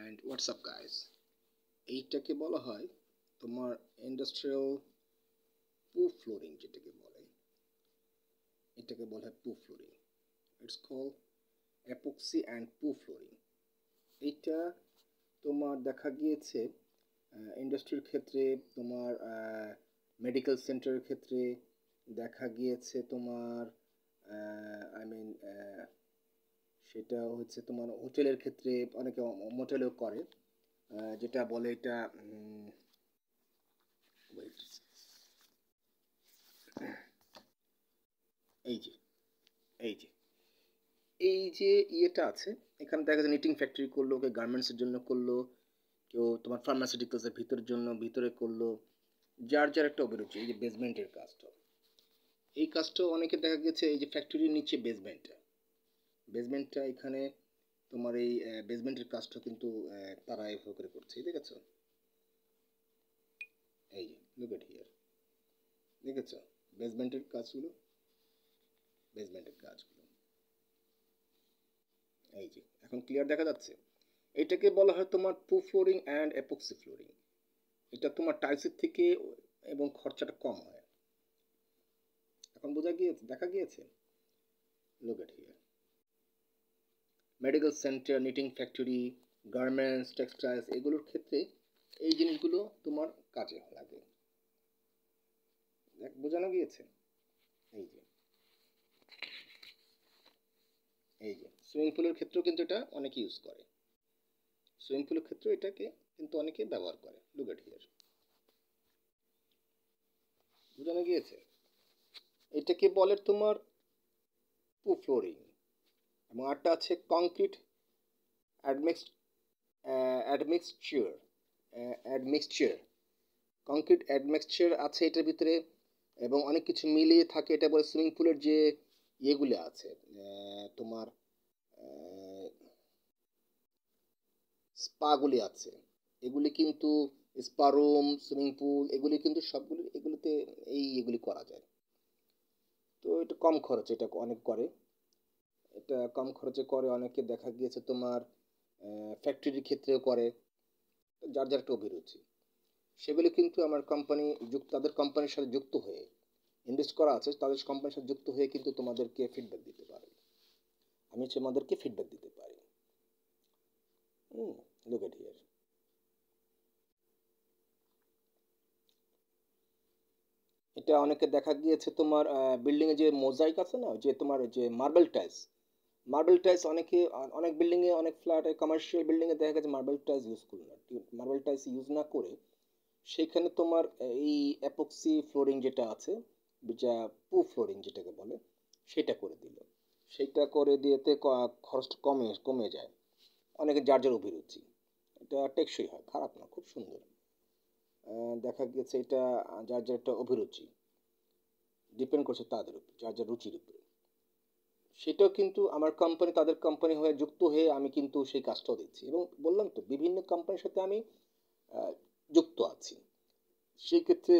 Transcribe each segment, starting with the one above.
And what's up guys, এইটাকে বলা হয় তোমার ইন্ডাস্ট্রিয়াল প্রুফ ফ্লোরিং, যেটাকে বলে এটাকে বলা হয় proof flooring. It's call epoxy and proof flooring. এইটা তোমার দেখা গিয়েছে ইন্ডাস্ট্রির ক্ষেত্রে, তোমার মেডিকেল সেন্টারের ক্ষেত্রে দেখা গিয়েছে, তোমার সেটা হচ্ছে তোমার হোটেলের ক্ষেত্রে, অনেকে মোটেলেও করে, যেটা বলে এটা এই যে এই যে এই যে ইয়েটা আছে, এখানে দেখা যায় নিটিং ফ্যাক্টরি করলো, কেউ গার্মেন্টসের জন্য করলো, কেউ তোমার ফার্মাসিউটিক্যালসের ভিতরে করলো, যার যার একটা অভিরুচি। এই যে বেসমেন্টের কাজটা, এই কাজটাও অনেকে দেখা গেছে এই যে ফ্যাক্টরির নিচে বেসমেন্টটা এখানে তোমার এই বেসমেন্টের কাজটা কিন্তু তারা এভাবে করে করছে, দেখেছো? এই যে লুক এট হিয়ার, দেখেছো বেসমেন্টের কাজগুলো? এই যে এখন ক্লিয়ার দেখা যাচ্ছে। এটাকে বলা হয় তোমার proof flooring and epoxy flooring. এটা তোমার টাইলসের থেকে এবং খরচাটা কম হয়। এখন দেখা গিয়েছে। Look at here, medical centre, knitting factory, garments, textiles, এগুলোর ক্ষেত্রে এই জিনিসগুলো তোমার কাজে লাগে। বোঝানো গিয়েছে? এই যে সুইমিং পুলের ক্ষেত্রেও কিন্তু এটা অনেকে ইউজ করে, সুইমিং পুলের ক্ষেত্রেও এটাকে কিন্তু অনেকে ব্যবহার করে। লুক এট হিয়ার, বোঝানো গিয়েছে? এটাকে বলে তোমার প্রুফ ফ্লোরিং। এবং আরটা আছে কংক্রিট অ্যাডমিক্সচার কংক্রিট অ্যাডমিক্সচার আছে এটার ভিতরে, এবং অনেক কিছু মিলিয়ে থাকে। এটা বলে সুইমিং পুলের যে ইয়েগুলো আছে, তোমার স্পাগুলি আছে, এগুলি কিন্তু স্পা রুম, সুইমিং পুল, এগুলি কিন্তু সবগুলি এগুলিতে এগুলি করা যায়। তো এটা কম খরচে, এটা অনেক করে, এটা কম খরচে করে অনেকে। দেখা গিয়েছে তোমার ফ্যাক্টরির ক্ষেত্রেও করে, যার যার একটা অভিরুচি। সেগুলি কিন্তু আমার কোম্পানি তাদের কোম্পানির সাথে যুক্ত হয়ে ইনভেস্ট করা আছে, তাদের কোম্পানির সাথে যুক্ত হয়ে কিন্তু তোমাদেরকে ফিডব্যাক দিতে পারে। আমি তোমাদেরকে ফিডব্যাক দিতে পারি। লুক এট হিয়ার, এটা অনেকে দেখা গিয়েছে তোমার বিল্ডিং এ যে মোজাইক আছে না, যে তোমার যে মার্বেল টাইলস অনেক বিল্ডিং এ, অনেক ফ্ল্যাটে, কমার্শিয়াল বিল্ডিং এ দেখা গেছে মার্বেল টাইলস ইউজ না করে সেখানে তোমার এই অ্যাপক্সি ফ্লোরিং যেটা আছে, যা প্রুফ ফ্লোরিং যেটাকে বলে, সেটা করে দিল। সেটা করে দিয়েতে খরচটা কমে যায়। অনেকে যার যার অভিরুচি, এটা টেকসই হয়, খারাপ না, খুব সুন্দর। দেখা গেছে এটা যার যার একটা অভিরুচি, ডিপেন্ড করছে তাদের উপর, যার যার রুচির উপরে। সেটাও কিন্তু আমার কোম্পানি, তাদের কোম্পানি হয়ে যুক্ত হয়ে আমি কিন্তু সেই কাজটাও দিচ্ছি। এবং বললাম তো, বিভিন্ন কোম্পানির সাথে আমি যুক্ত আছি। সেই ক্ষেত্রে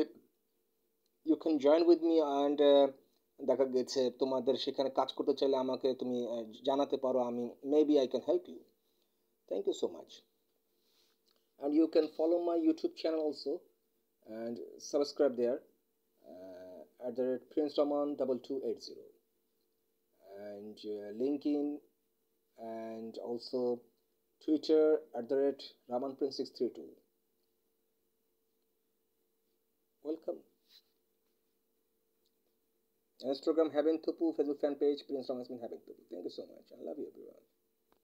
you can join with me, and দেখা গেছে তোমাদের সেখানে কাজ করতে চাইলে আমাকে তুমি জানাতে পারো, আমি maybe I can help you. Thank you so much. And you can follow my YouTube channel also and subscribe there at the rate Prince Raman 2280, and LinkedIn, and also Twitter at the rate Raman Prince 632. Welcome. Instagram Having Thupu, Facebook fan page Prince Raman Having Thupu. Thank you so much. I love you everyone.